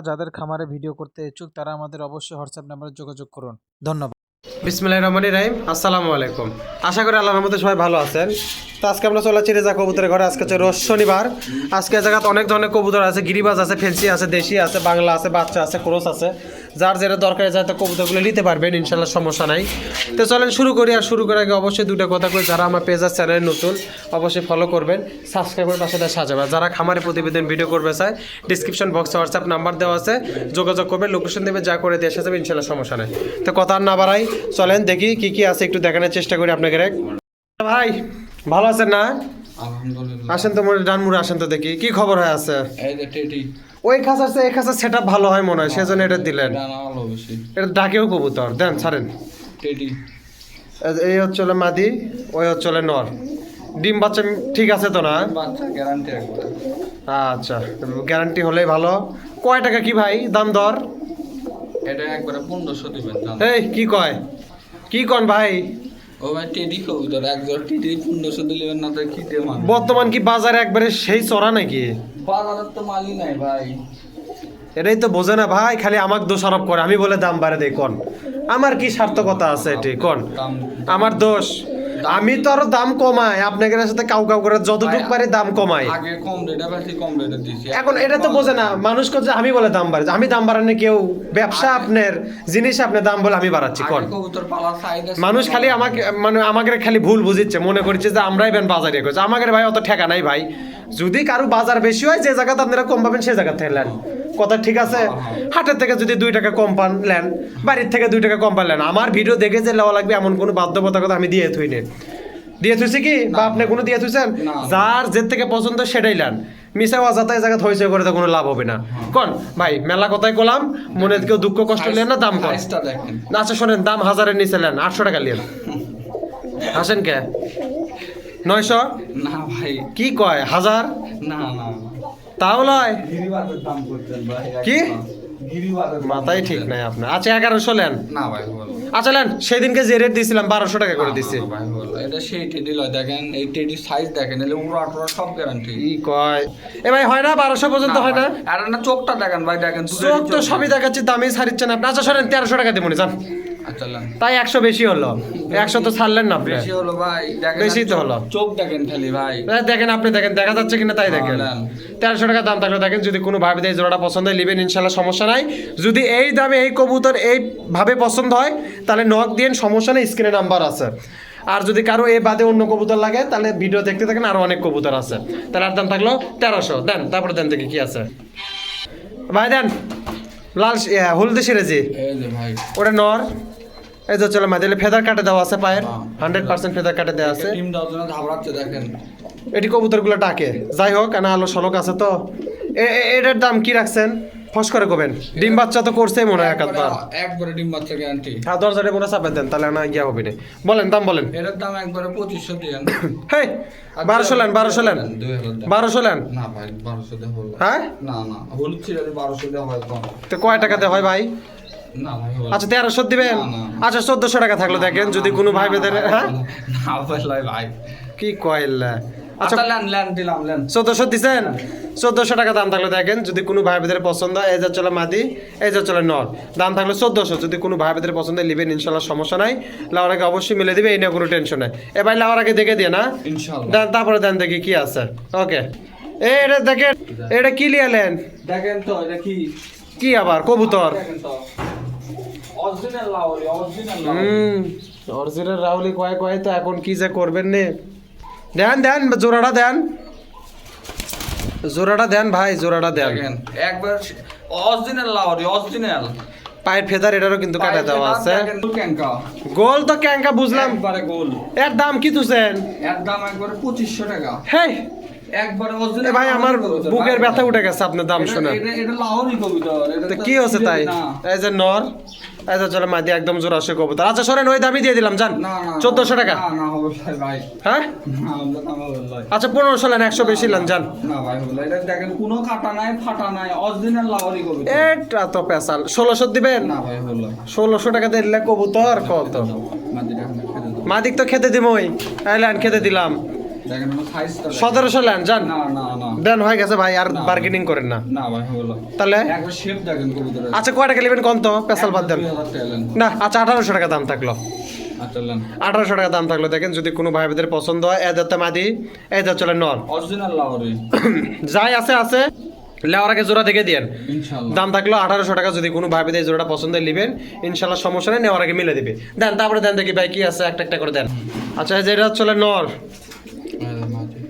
যাদের খামারে ভিডিও করতে ইচ্ছুক তারা আমাদের অবশ্যই হোয়াটসঅ্যাপ নাম্বারে যোগাযোগ করুন। ধন্যবাদ। বিসমিল্লাহির রহমানির রহিম। আসসালামু আলাইকুম। আশা করি আল্লাহর রহমতে সবাই ভালো আছেন। তো আজকে আমরা চলে যাচ্ছি রেজা কবুতরের ঘরে। আজকে হচ্ছে রোজ শনিবার। আজকে জায়গাতে অনেক ধরনের কবুতর আছে, গিরিবাজ আছে, ফেন্সি আছে, দেশি আছে, বাংলা আছে, বাচ্চা আছে, ক্রস আছে। যার যেটা দরকার যাতে কবুতরগুলো নিতে পারবেন, ইনশাল্লাহ সমস্যা নাই। তো চলেন শুরু করি। আর শুরু করার আগে অবশ্যই দুটো কথা কই, যারা আমার পেজ আর চ্যানেলে নতুন অবশ্যই ফলো করবেন, সাবস্ক্রাইব করে পাশে সাজাবেন। যারা খামারে প্রতিবেদন ভিডিও করবে চায়, ডিসক্রিপশন বক্সে হোয়াটসঅ্যাপ নাম্বার দেওয়া আছে, যোগাযোগ করবেন, লোকেশন দেবে, যা করে দিয়ে আসা যাবে, ইনশাল্লাহ সমস্যা নেই। তো কথা আর না বাড়াই, চলেন দেখি কি কি আছে একটু দেখানোর চেষ্টা করি আপনাকে। ভাই ভালো আছেন না? আসেন তো ডানমুড়ে আসেন তো দেখি কি খবর হয়ে আছে। ওই খাঁচার এই খাঁচার সেট আপ ভালো হয় মনে হয়, সেজন্য এটা দিলেন। এটা ডাকেও কবুতর দেন, ছাড়েন। এই হচ্ছে মাদি, ওই হচ্ছে নর। ডিম বাচ্চা ঠিক আছে তো না? আচ্ছা, গ্যারান্টি হলেই ভালো। কয় টাকা কি ভাই দাম দর? এটা একবারে 1500 দিবেন। এই কি কয়, কি কন ভাই? ও ভাই টেডি কবুতর একবার টেডি 1500 দিলেন না তো কি দে মান। বর্তমান কি বাজারে একবারে সেই চড়া নাকি? বাজারে তো মালই নাই ভাই। এটাই তো বোঝে না ভাই, খালি আমাকে দোষারোপ করে। আমি বলে দাম বাড়ে দেই, কোন আমার কি সার্থকতা আছে এটি? কোন আমার দোষ? আমি তো আরো দাম কমাই আপনাদের সাথে কাউ করে যতটুকু পারি দাম কমাই। আগে কম রেটে বেশি কম রেটে দিছি। এখন এটা তো বোঝে না মানুষ, করছে আমি বলে দাম বাড়াই। আমি দাম বাড়ানো কেউ ব্যবসা আপনার জিনিস আপনার দাম বলে আমি বাড়াচ্ছি। কোন কবুতর পালার সাইড আছে। মানুষ খালি আমাকে আমাকে খালি ভুল বুঝিচ্ছে, মনে করছে যে আমরাই বেন বাজারে করছে। আমাদের ভাই অত ঠেকা নাই ভাই। যদি কারো বাজার বেশি হয়, যে জায়গাতে আপনারা কম পাবেন সেই জায়গা থেকে নেন। কথা ঠিক আছে? হাটের থেকে যদি 2 টাকা কম পান নেন, বাড়ির থেকে 2 টাকা কম পান। আমার ভিডিও দেখে যে লওয়া লাগবে এমন কোনো বাধ্যবাধকতা আমি দিয়ে থুই নেই। দিয়ে থুইছি কি বা আপনি কোনো দিয়ে থুইছেন? যার যে থেকে পছন্দ সেটাই নেন। মিশা যাতায় জায়গা হয়েছে করে তো কোনো লাভ হবে না। কোন ভাই মেলা কথাই কলাম, মনে কেউ দুঃখ কষ্ট নেন না। দাম কম। আচ্ছা শোনেন, দাম 1000-এর নিচে নেন, 800 টাকা নেন। আসেন কে 900? না ভাই কি কয় 1000? না না তাও লয় গিরিবাজের দাম করতেন ভাই। কি গিরিবাজের মাথায় ঠিক নাই আপনার। আচ্ছা 1100 নেন। না ভাই বলো। আচ্ছা নেন, সেদিনকে যে রেট দিয়েছিলাম 1200 টাকা করে দিচ্ছি। ভাই বলো, এটা সেই টেডি লয়। দেখেন এই টেডি সাইজ দেখেন, এলে উড়া টুরা সব গ্যারান্টি। কি কয় এ ভাই, হয় না 1200 পর্যন্ত হয় না? আর না চোখটা দেখেন ভাই, দেখেন চোখ তো সবই দেখাচ্ছি, দামই ছাড়িচ্ছেন আপনি। আচ্ছা শোনেন 1300 টাকা দেবো যান। আচ্ছা তাই 100 বেশি হলো, 100 তো ছাড়লেন না আপনি। বেশি হলো ভাই, দেখেন বেশি তো হলো। চোখ দেখেন খালি ভাই। দেখেন আপনি, দেখেন দেখা যাচ্ছে কিনা তাই দেখেন। 1300 টাকা দাম থাকলে দেখেন, যদি কোনো ভাবে এই জোড়াটা পছন্দ হয় নেবেন, ইনশাল্লাহ সমস্যা নাই। যদি এই দামে এই কবুতর এই ভাবে পছন্দ হয় তাহলে নক দিয়ে, সমস্যা নেই, স্ক্রিনে নাম্বার আছে। আর যদি কারো এই বাদে অন্য কবুতর লাগে তাহলে ভিডিও দেখতে থাকেন, আরো অনেক কবুতর আছে। তাহলে আর দাম থাকলো 1300 দেন। তারপরে দেন দেখি কি আছে ভাই। দেন লাল হলদে সিরেজি, এই যে ভাই ওটা নর। এই যে চলো মাঝে ফেদার কাটে দেওয়া আছে, পায়ের 100% ফেদার কাটে দেওয়া আছে। টিম দাও জন্য ঘাবড়াচ্ছে দেখেন। এটি কবুতরগুলো ডাকে। যাই হোক, না আলো সলক আছে তো। এটার দাম কি রাখছেন ফস করে কবেন? ডিম বাচ্চা তো করছেই মনে হয় একবার। একবারে ডিম বাচ্চা গ্যারান্টি। হ্যাঁ, দরজারে মনে চাপেন দেন, তাহলে না গিয়া হবে না। বলেন দাম বলেন। এটার দাম একবারে 2500 দেন। হেই 1200 লেন, 1200 লেন, 1200 লেন। না ভাই 1200 দেওয়া হলো। হ্যাঁ না না হলুদ ছিল 1200 দেওয়া হয় কম। তো কয় টাকাতে হয় ভাই? না ভাই আচ্ছা 1300 দিবেন। আচ্ছা 1400 টাকা থাকলো দেখেন, যদি কোনো ভাই বেদের। হ্যাঁ না ভাই ভাই কি কয়লা। আচ্ছা লেন দিলাম লেন। 1400 দিছেন? 1400 টাকা দাম থাকলে দেখেন, যদি কোনো ভাই বেদের পছন্দ হয়। এই যে চলে মাদি, এই যে চলে নর, দাম থাকলো 1400। যদি কোনো ভাই বেদের পছন্দ হয় নেবেন, ইনশাল্লাহ সমস্যা নাই। লাওয়ার আগে অবশ্যই মিলে দিবে, এই নিয়ে কোনো টেনশন নাই। এ ভাই লাওয়ার আগে দেখে দিয়ে না ইনশাআল্লাহ দেন, তারপরে দেন দেখি কি আছে। ওকে এটা দেখেন, এটা কি লিয়ালেন? দেখেন তো এটা কি কি আবার কবুতর? দেখেন তো অরিজিনাল লাউরি, অরিজিনাল অরিজিনাল রাউলি কয় কয় তো এখন কি যে করবেন নে। দেন দেন জোড়াটা দেন, জোড়াটা দেন ভাই, জোড়াটা দেন। দেখেন একবার অরিজিনাল লাউরি, অরিজিনাল। পায়ের ফেদার এটারও কিন্তু কাটা দেওয়া আছে। দেখেন ক্যাঙ্কা গোল তো ক্যাঙ্কা বুঝলাম, একবারে গোল। এর দাম কি তুছেন? এর দাম একবারে 2500 টাকা। হেই একবারে এ অরিজিনাল। ভাই আমার বুকের ব্যথা উঠে গেছে আপনার দাম শুনে। এটা লাউরি কবুতর। তো কি হচ্ছে তাই? এই যে নর, এই যে চলে মাদি, একদম জোড়াশো কবুতর। আচ্ছা সরেন, ওই দামই দিয়ে দিলাম যান। না 1400 টাকা। না না হবে ভাই। হ্যাঁ না হবে ভাই। আচ্ছা 1500 লেন, 100 বেশি লেন যান। না ভাই হলো, এটা দেখেন কোনো কাটা নাই ফাটা নাই, অরিজিনাল লাউরি কবুতর। এটা তো পেশাল। 1600 দিবেন? না ভাই হলো 1600 টাকা দিলে কবুতর কত? মাদিটা এখানে খেতে দাও। মাদিক তো খেতে দিমই, লেন খেতে দিলাম। দেখেন আমার সাইজটা 1700 লেন যান। না না না দেন হয়ে গেছে ভাই, আর বার্গেনিং করেন না না ভাই হলো তাহলে। একবার শেপ দেখেন কবুতর আচ্ছা কয় টাকা নেবেন কোন তো পেশাল বাদ দেন 2000 টাকা নেন। না। আচ্ছা 1800 টাকা দাম থাকলো, আচ্ছা নেন 1800 টাকা দাম থাকলো। দেখেন যদি কোনো ভাই বোনদের পছন্দ হয় এই যাতে মাদি, এই যা চলে নর, অরিজিনাল লাহোরি যাই আছে লেওয়ার আগে জোড়া দেখে দিয়েন। ইনশাআল্লাহ দাম থাকলো 1800 টাকা। যদি কোনো ভাই বোনদের এই জোড়াটা পছন্দ হয় নেবেন, ইনশাল্লাহ সমস্যা নেই, নেওয়ার আগে মিলে দিবে। দেন তারপরে দেন দেখি ভাই কি আছে, একটা একটা করে দেন। আচ্ছা এই যে এটা হচ্ছে নর,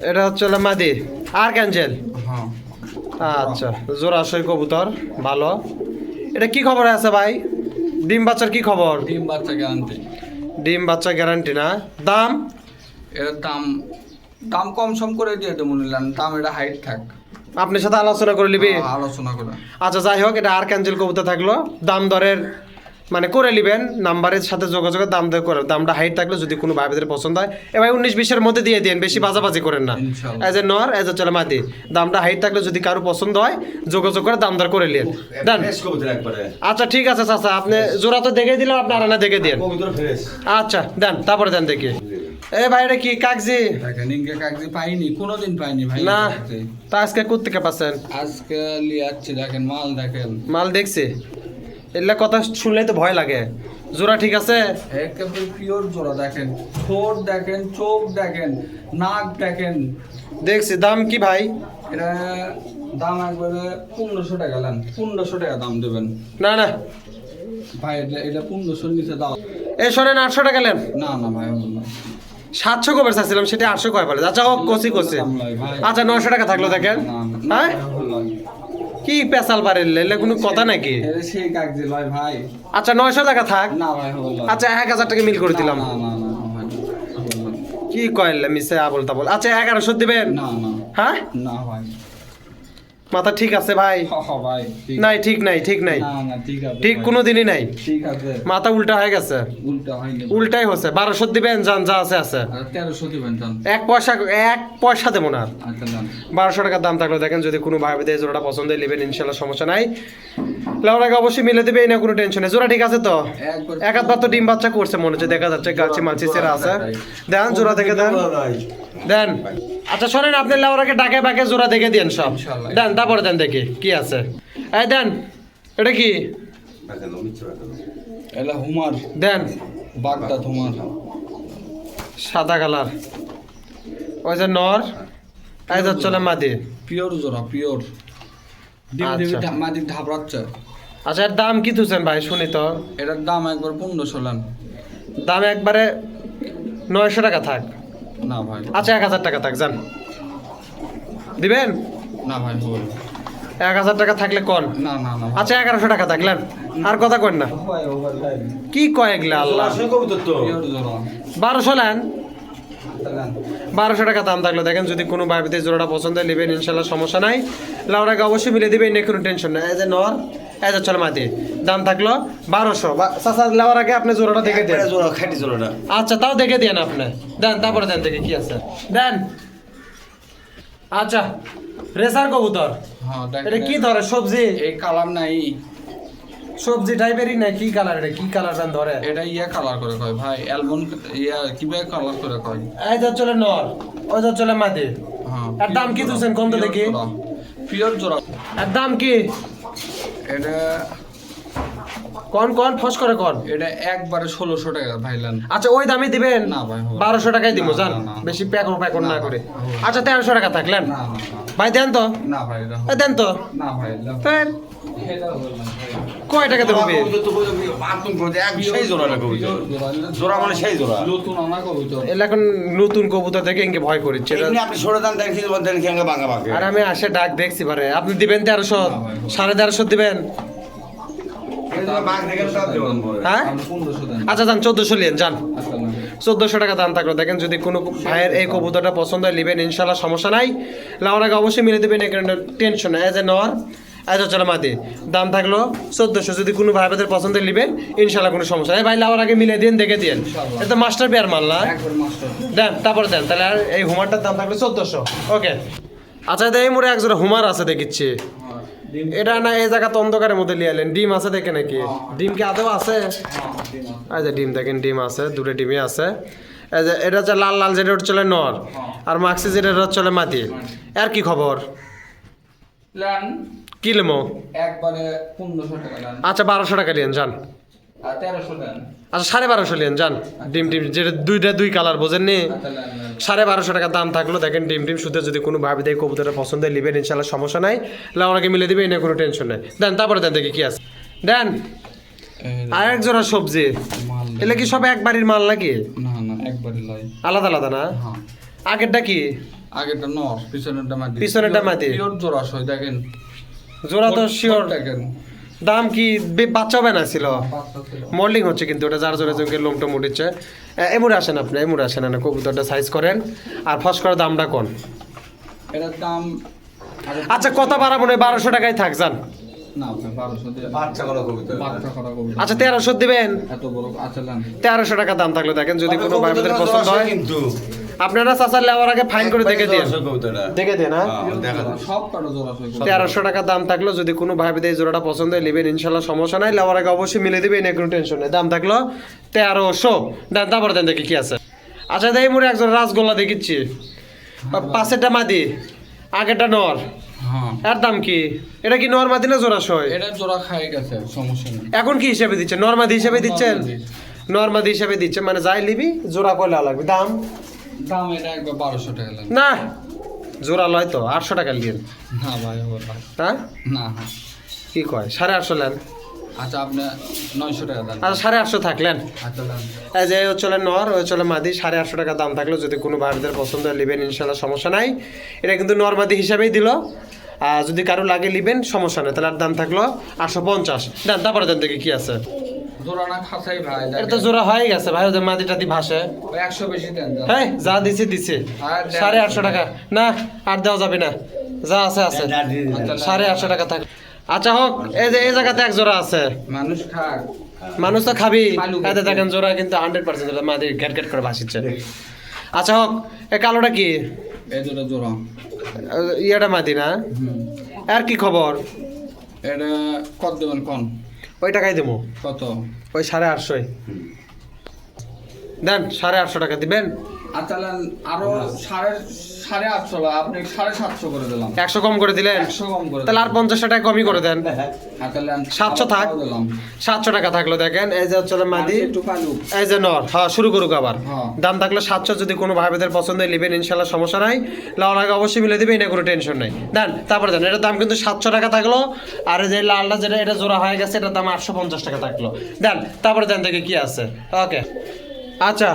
এটা হচ্ছে মাদি আর ক্যাঞ্জেল। হ্যাঁ আচ্ছা জোড়া সই কবুতর ভালো। এটা কি খবর আছে ভাই, ডিম বাচ্চার কি খবর? ডিম বাচ্চা গ্যারান্টি। ডিম বাচ্চা গ্যারান্টি না? দাম? এর দাম দাম কম সম করে দিয়ে দেবো নিলাম, দাম এটা হাইট থাক, আপনার সাথে আলোচনা করে নিবি। আলোচনা করে। আচ্ছা যাই হোক, এটা আর ক্যাঞ্জেল কবুতর থাকলো, দাম দরের মানে করে নেবেন, নাম্বারের সাথে যোগাযোগের দাম দর করে, দামটা হাইট থাকলে যদি কোনো ভাইদের পছন্দ হয় এবার 19-20-এর মধ্যে দিয়ে দেন, বেশি বাজাবাজি করেন না। ইনশাআল্লাহ। এজ এ নর এজ এ চলে মাদি, দামটা হাইট থাকলে যদি কারো পছন্দ হয় যোগাযোগ করে দাম দর করে নিন। দেন আচ্ছা ঠিক আছে চাচা, আপনি জোড়া তো দেখে দিলাম, আপনি আরানা দেখে দিন। আচ্ছা দেন তারপরে দেন দেখি। এ ভাই এটা কি কাগজি? দেখেন ইনকে কাগজি পাইনি, কোনোদিন পাইনি ভাই না কাগজি। তা আজকে কোত্থেকে পাচ্ছেন? আজকে লিয়াচ্ছি, দেখেন মাল দেখেন মাল দেখছি, এগুলা কথা শুনলে তো ভয় লাগে। জোড়া ঠিক আছে? একেবারে পিওর জোড়া, দেখেন ঠোঁট দেখেন, চোখ দেখেন, নাক দেখেন। দেখছি। দাম কি ভাই? এটা দাম একবারে 1500 টাকা নেন, 1500 টাকা দাম দেবেন না না ভাই, এটা 1500 নিচে দাও। এ শোনেন 800 টাকা নেন। না না ভাই হলো না, 700 কবে চাচ্ছিলাম, সেটা 800 কয় বলে? আচ্ছা ও কষি কষি। দাম লয় ভাই। আচ্ছা 900 টাকা থাকলো দেখেন। না, না, হ্যাঁ না, হলো না। কি পেশাল বাড়ির এলে কোনো কথা নাকি? এটা সেই কাগজি লয় ভাই। আচ্ছা 900 টাকা থাক। না ভাই হলো না। আচ্ছা 1000 টাকা মিল করে দিলাম। না না না না ভাই, হলো না। কি কইলে মিসে আবল তাবল। আচ্ছা 1100 দিবেন? না না হ্যাঁ না ভাই, মাথা ঠিক আছে ভাই? ভাই ঠিক নাই ঠিক নাই, ঠিক নাই, না না ঠিক আছে ঠিক ভাই। কোনো দিনই নাই, ঠিক আছে, মাথা উল্টা হয়ে গেছে, উল্টা হয়নি। উল্টাই হচ্ছে। 1200 দিবেন, যান যা আছে আছে। আর 1300 দিবেন জান। এক পয়সা দেবো না। আচ্ছা জান। 1200 টাকার দাম থাকলো। দেখেন যদি কোনো ভাই বোনদের এই জোড়াটা পছন্দ হয় নেবেন, ইনশাল্লাহ সমস্যা নাই, লেওয়ার আগে অবশ্যই মিলে দেবে, এই না কোনো টেনশন নেই। জোড়া ঠিক আছে তো? একবার এক আধবার তো ডিম বাচ্চা করছে মনে হচ্ছে, দেখা যাচ্ছে গাছি মালচি সেরা আছে। দেন জোড়া দেখে দেন, দেন। আচ্ছা শোনেন, আপনি লেওয়ার আগে ডাকে বাকে জোড়া দেখে দেন সব। ইনশাআল্লাহ। দেন তারপরে দেন দেখি কি আছে। এই দেন, এটা কি? এলা হুমার, দেন বাগদা হুমার। সাদা কালার, ওই যে নর, এই যে চলে মাদি। পিওর জোড়া, পিওর। ডিম আচ্ছা। ডিম মাদি ঢাবড়াচ্ছে। আচ্ছা এর দাম কি তুলছেন ভাই শুনি তো? এটার দাম একবার 1500 লান। দাম একবারে 900 টাকা থাক। না ভাই, আচ্ছা 1000 টাকা থাক, যান দিবেন? না ভাই হল। 1000 টাকা থাকলে কোন? না না না আচ্ছা 1100 টাকা থাকলেন, আর কথা কন না। ভাই ওভার লাইন। কি কয় এগুলা আল্লাহ? পিওর জোড়া। 1200 নেন। লান। 1200 টাকা দাম থাকলো। দেখেন যদি কোনো ভাইতে জোড়াটা পছন্দ হয় নেবেন, ইনশাল্লাহ সমস্যা নাই, লাউটাকে অবশ্যই মিলে দিবে, এনে কোনো টেনশন নাই। এই যে নর, এই যে চল মাটি, দাম থাকলো 1200। চাচা লাউর আগে আপনি জোড়াটা দেখে দেন। আচ্ছা তাও দেখে দেন আপনি, দেন তারপরে দেন দেখে কি আছে, দেন। আচ্ছা রেসার কবুতর, হ্যাঁ এটা দেখেন কি ধরে? সবজি এই কালার নাই, সবজি টাইপেরই না? কি কালার এটা? কি কালার ধরে? এটা ইয়া কালার করে কয় ভাই, অ্যালবন ইয়া কিভাবে কালার করে কয়। এই যে চলে নর, ওই যে চলে মাটি। হ্যাঁ এর দাম কি তুলছেন কোন তো দেখি? পিওর জোড়া। এর দাম কি? এটা কোন ফস করে কোন? এটা একবারে 1600 টাকা ভাইলান। আচ্ছা ওই দামই দিবেন? না ভাই, হবে। 1200 টাকাই দিব, না, জান না, না। বেশি প্যাকর না করে। হবে। আচ্ছা 1300 টাকা থাকলেন না না ভাই, দেন তো। না ভাই, এটা এই দেন তো। না ভাই, এটা দেন। এটা হলো না ভাই। কয় টাকা দেবো? জোড়া মানে সেই জোড়া নতুন আনা কবুতর। এলা এখন নতুন কবুতর দেখে ইনকে ভয় করিচ্ছে। এমনি আপনি ছোট দাম দেন কিন্তু দেন খেঙ্গা ভাঙা ভাঙে আর আমি আসে ডাক দেখছি পারে, আপনি দিবেন 1300, 1350 দিবেন? বাঘ দেখেন সব দেবেন হ্যাঁ আপনি 1500 দেন। আচ্ছা যান 1400 লিয়েন, যান। আচ্ছা না। 1400 টাকা দাম থাকলো। দেখেন যদি কোনো ভাইয়ের এই কবুতরটা পছন্দ হয় নেবেন, ইনশাল্লাহ সমস্যা নাই, লাউর আগে অবশ্যই মিলে দেবেন, এখানে টেনশন নাই। এজ এ নর, এজ এ চলে মাদি, দাম থাকলো 1400। যদি কোনো ভাই ভাইদের পছন্দ নেবেন, ইনশাল্লাহ কোনো সমস্যা নাই। ভাই লাউর আগে মিলে দিন, দেখে দিন। ইনশাআল্লাহ। এটা মাস্টার পেয়ার মাল না? একবার মাস্টার। দেন তারপরে দেন, তাহলে আর এই হুমারটার দাম থাকলো 1400। ওকে আচ্ছা এই মোড়ে একজোড়া হুমার আছে দেখিচ্ছি, এটা না এই জায়গা অন্ধকারের মধ্যে লিয়ে এলেন। ডিম আছে দেখে নাকি? ডিম কি আদৌ আছে? আচ্ছা ডিম দেখেন, ডিম আছে, দুটো ডিমই আছে। এই যে এটা হচ্ছে লাল লাল, যেটা হচ্ছে নর, আর মাক্সি যেটা হচ্ছে মাটি। আর কি খবর? লেন কি লেমো? একবারে 1500 টাকা লেন, আচ্ছা 1200 টাকা লিয়েন যান। আর 1300 লেন। আচ্ছা 1250 লিয়েন যান। ডিম টিম যেটা দুই কালার বোঝেননি, আচ্ছা লেন লেন। 1250 টাকা দাম থাকলো। দেখেন ডিম টিম শুধু যদি কোনো ভাবে দেয় কবুতরের পছন্দ হয় লিবেন, ইনশাল্লাহ সমস্যা নাই, ওনাকে মিলে দিবে, এনে কোনো টেনশন নেই। দেন তারপরে দেন দেখি কি আছে। দেন আর এক জোড়া সবজি, মাল এলে কি সব এক বাড়ির মাল নাকি? না না একবারে লাই। আলাদা আলাদা না? হ্যাঁ আগেরটা কি? আগেরটা নর, পিছনেরটা মাটি। পিছনেরটা মাটি। পিওর জোড়া সই দেখেন। জোড়া তো শিওর। দেখেন দাম কি বাচ্চা হবে না ছিল? বাচ্চা ছিল। মল্ডিং হচ্ছে কিন্তু ওটা যার জোরে জোরে লোমটা মুড়িচ্ছে। এমুরে আসেন আপনি, এমুরে আসেন না, কবুতরটা সাইজ করেন আর ফস করে দামটা কোন। এটার দাম আচ্ছা কত বাড়াবো না, 1200 টাকায় থাক যান। না আপনি 1200 দিয়ে বাচ্চা করা কবিতা বাচ্চা করা কবুতর। আচ্ছা 1300 দিবেন। এত বড় আচ্ছা লেন। 1300 টাকা দাম থাকলো। দেখেন যদি কোনো ভাইদের পছন্দ হয় কিন্তু আপনারা চাচার লেওয়ার আগে ফাইন করে দেখে দিন, কবিতাটা দেখে দিন। হ্যাঁ দেখা যায়। সব কাটা জোড়া সই। 1300 টাকা দাম থাকলো। যদি কোনো ভাইদের এই জোড়াটা পছন্দ হয় নেবেন, ইনশাল্লাহ সমস্যা নাই, লেওয়ার আগে অবশ্যই মিলে দিবে, এনে কোনো টেনশন নেই। দাম থাকলো 1300। দেন তারপরে দেন দেখি কি আছে। আচ্ছা দেই মোরে একজন রাসগোল্লা দেখিচ্ছি, পাশেরটা মাদি, আগেরটা নর, হ্যাঁ এর দাম কি? এটা কি নর মাদি না জোড়া সই? এটা জোড়া খাই গেছে, সমস্যা নেই। এখন কি হিসাবে দিচ্ছেন? নরমাদি হিসাবে দিচ্ছেন? নরমাদি। নরমাদি হিসাবে দিচ্ছেন মানে যাই লিবি জোড়া কয়লা লাগবে। দাম দাম এটা একবার 1200 টাকা লেন। না, জোড়া লয় তো 800 টাকা লিয়েন। না ভাই হবে না। হ্যাঁ না হ্যাঁ কি কয় 850 লেন? আচ্ছা আপনি 900 টাকা দেন। আচ্ছা 850 থাকলেন। আচ্ছা লেন। এই যে চলে নর, ওই চলে মাদি, 850 টাকা দাম থাকলো। যদি কোনো ভাইদের পছন্দ হয় লিবেন, ইনশাল্লাহ সমস্যা নাই। এটা কিন্তু নর মাদি হিসাবেই দিল, আর যদি কারো লাগে লিবেন সমস্যা নেই, তাহলে আর দাম থাকলো 850। দেন তারপরে দেন দেখি কি আছে। জোড়া না খাসাই ভাই এটা তো জোড়া হয়ে গেছে ভাই, ওদের মাদিটা দি ভাসে। ওই 100 বেশি দেন যান। হ্যাঁ যা দিছে দিছে, আর দেন। 850 টাকা না, আর দেওয়া যাবে না, যা আছে আছে। আচ্ছা, 850 টাকা থাক। আচ্ছা হোক, এই যে এই জায়গাতে এক জোড়া আছে, মানুষ খাক। মানুষ তো খাবি। পালু এতে দেখেন জোড়া কিন্তু 100% মাদি ঘ্যাট ঘ্যাট করে ভাসিচ্ছে। আচ্ছা হোক, এ কালোটা কি? এই দুটো জোড়া। ইয়াটা মাদি না? হুম আর কি খবর? এটা কত দেবেন কোন? ওই টাকাই দেবো, কত? ওই 850। দেন 850 টাকা দিবেন। আচ্ছা লেন, আরো 850 আপনি 750 করে দিলাম। 100 কম করে দিলেন, 100 কম করে তাহলে আর 50 টাকা কমই করে দেন। আচ্ছা লেন, 700 থাক, আবার দিলাম। 700 টাকা থাকলো। দেখেন এই যে হচ্ছে মাদি, আর একটু কালু। এই যে নর। হ্যাঁ শুরু করুক আবার। হ্যাঁ। দাম থাকলো 700। যদি কোনো ভাইদের পছন্দ হয় নেবেন, ইনশাল্লাহ সমস্যা নাই, লাল আগে অবশ্যই মিলে দিবে, এটা কোনো টেনশন নাই। দেন তারপরে দেন। এটার দাম কিন্তু 700 টাকা থাকলো। আর এই যে লালটা যেটা এটা জোড়া হয়ে গেছে, এটার দাম 850 টাকা থাকলো। দেন তারপরে দেন দেখে কি আছে। ওকে আচ্ছা,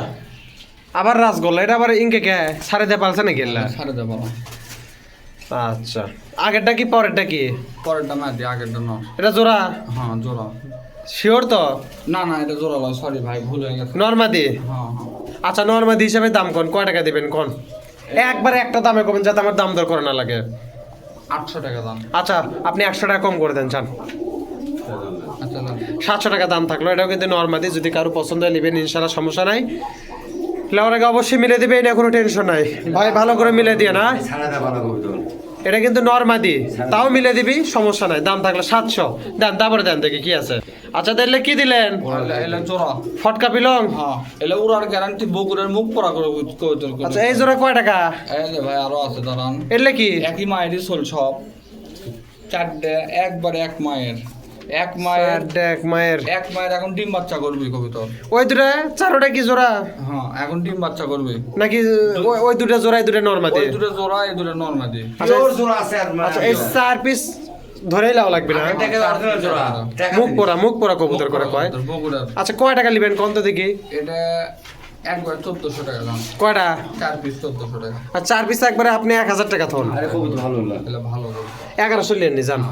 আবার রাসগোল্লা, এটা আবার ইনকে কে সাড়ে দিয়ে পালছে নাকি? এল্লা ছাড়ে দেবো না। আচ্ছা, আগেরটা কি পরেরটা কি? পরেরটা মাদি, আগেরটা নর। এটা জোড়া হ্যাঁ জোড়া। শিওর তো? না না এটা জোড়া লয়, সরি ভাই ভুল হয়ে গেছে। নরমাদি? হ্যাঁ হ্যাঁ আচ্ছা নরমাদি হিসাবে দাম কোন, কয় টাকা দিবেন কোন? একবারে একটা দামে কমেন, যাতে আমার দাম দর করে না লাগে। 800 টাকা দাম। আচ্ছা আপনি 100 টাকা কম করে দেন চান। আচ্ছা লেন। 700 টাকা দাম থাকলো। এটাও কিন্তু নরমাদি, যদি কারো পছন্দ হয় নেবেন, ইনশাল্লাহ সমস্যা নাই, লাউর আগে অবশ্যই মিলে দিবে, এটা কোনো টেনশন নাই ভাই, ভালো করে মিলে দিয়ে না। ছাড়া দেওয়া ভালো কবিতা। এটা কিন্তু নরমাদি, তাও মিলে দিবি, সমস্যা নাই। দাম থাকলো 700। দেন তারপরে দেন দেখি কি আছে। আচ্ছা দিলে কি দিলেন? এলা জোড়া। ফটকা পিলং? হ্যাঁ এলা উড়ার গ্যারান্টি, বগুড়ার মুখ পড়া করে কবিতর করে। আচ্ছা এই জোড়া কয় টাকা? এই যে ভাই আরো আছে দাঁড়ান। এলে কি? একই মায়েরই সোল সব। 4টে একবারে এক মায়ের। এক মায়ের দেখ মায়ের এক মায়ের এখন ডিম বাচ্চা করবি কবিতর। ওই দুটা চারোটা কি জোড়া হ্যাঁ এখন ডিম বাচ্চা করবি। নাকি ওই দুটা জোড়া, এই দুটা নরমাদি? ওই দুটো জোড়া, এই দুটো নরমাদি। পিওর জোড়া আছে আর আচ্ছা এই 4 পিস ধরেই লাও লাগবে না? টাকা অরিজিনাল জোড়া। মুখ পোড়া কবুতর করে কয়। বগুড়ার। আচ্ছা কয় টাকা নেবেন কোন তো দেখি? এটা একবার 1400 টাকা দাম। কয়টা? 4 পিস 1400 টাকা। আর 4 পিস একবারে আপনি 1000 টাকা থন। আরে কবিতা ভালো না। এলা ভালো করে। 1100 লিয়ে নি যান।